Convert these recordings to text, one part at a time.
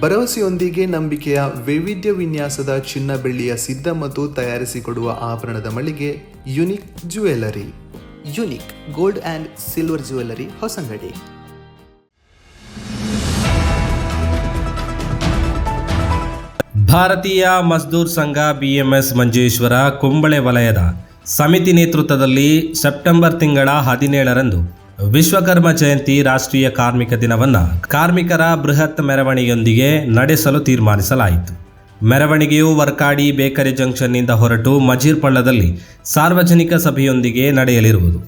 ಭರವಸೆಯೊಂದಿಗೆ ನಂಬಿಕೆಯ ವೈವಿಧ್ಯ ವಿನ್ಯಾಸದ ಚಿನ್ನ ಬೆಳ್ಳಿಯ ಸಿದ್ಧ ಮತ್ತು ತಯಾರಿಸಿಕೊಡುವ ಆಭರಣದ ಮಳಿಗೆ unique jewellery. Unique gold and silver jewellery, Hosangadi. ಭಾರತೀಯ ಮಜ್ದೂರ್ ಸಂಘ BMS ಮಂಜೇಶ್ವರ ಕುಂಬಳೆ ವಲಯದ ಸಮಿತಿ ನೇತೃತ್ವದಲ್ಲಿ ಸೆಪ್ಟೆಂಬರ್ ತಿಂಗಳ 17ರಂದು ವಿಶ್ವಕರ್ಮ ಜಯಂತಿ ರಾಷ್ಟ್ರೀಯ ಕಾರ್ಮಿಕ ದಿನವನ್ನು ಕಾರ್ಮಿಕರ ಬೃಹತ್ ಮೆರವಣಿಗೆಯೊಂದಿಗೆ ನಡೆಸಲು ತೀರ್ಮಾನಿಸಲಾಯಿತು. ಮೆರವಣಿಗೆಯು ವರ್ಕಾಡಿ ಬೇಕರಿ ಜಂಕ್ಷನ್ನಿಂದ ಹೊರಟು ಮಜೀರ್ಪಳ್ಳದಲ್ಲಿ ಸಾರ್ವಜನಿಕ ಸಭೆಯೊಂದಿಗೆ ನಡೆಯಲಿರುವುದು.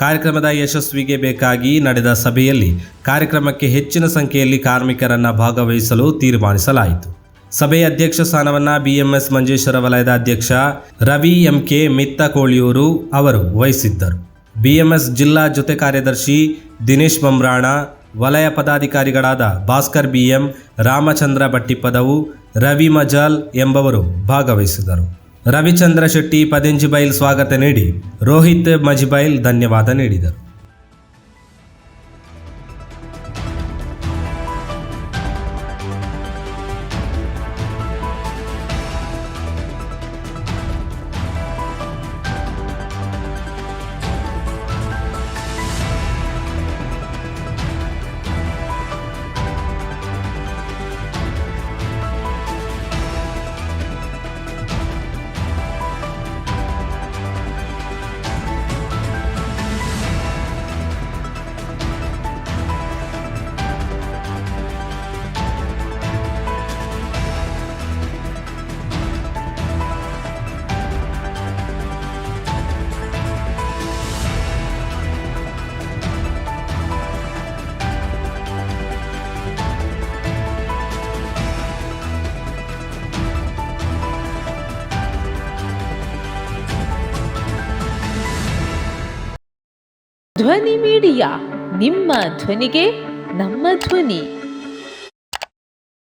ಕಾರ್ಯಕ್ರಮದ ಯಶಸ್ವಿಗೆ ಬೇಕಾಗಿ ನಡೆದ ಸಭೆಯಲ್ಲಿ ಕಾರ್ಯಕ್ರಮಕ್ಕೆ ಹೆಚ್ಚಿನ ಸಂಖ್ಯೆಯಲ್ಲಿ ಕಾರ್ಮಿಕರನ್ನು ಭಾಗವಹಿಸಲು ತೀರ್ಮಾನಿಸಲಾಯಿತು. ಸಭೆಯ ಅಧ್ಯಕ್ಷ ಸ್ಥಾನವನ್ನು BMS ಮಂಜೇಶ್ವರ ವಲಯದ ಅಧ್ಯಕ್ಷ ರವಿ MK ಮಿತ್ತಕೋಳಿಯೂರು ಅವರು ವಹಿಸಿದ್ದರು. BMS ಜಿಲ್ಲಾ ಜೊತೆ ಕಾರ್ಯದರ್ಶಿ ದಿನೇಶ್ ಮಮ್ರಾಣ, ವಲಯ ಪದಾಧಿಕಾರಿಗಳಾದ ಭಾಸ್ಕರ್ BM, ರಾಮಚಂದ್ರ ಭಟ್ಟಿಪದವು, ರವಿ ಮಜಾಲ್ ಎಂಬವರು ಭಾಗವಹಿಸಿದರು. ರವಿಚಂದ್ರ ಶೆಟ್ಟಿ ಪದೆಂಜಿಬೈಲ್ ಸ್ವಾಗತ ನೀಡಿ ರೋಹಿತ್ ಮಜಿಬೈಲ್ ಧನ್ಯವಾದ ನೀಡಿದರು. ಧ್ವನಿ ಮೀಡಿಯಾ, ನಿಮ್ಮ ಧ್ವನಿಗೆ ನಮ್ಮ ಧ್ವನಿ.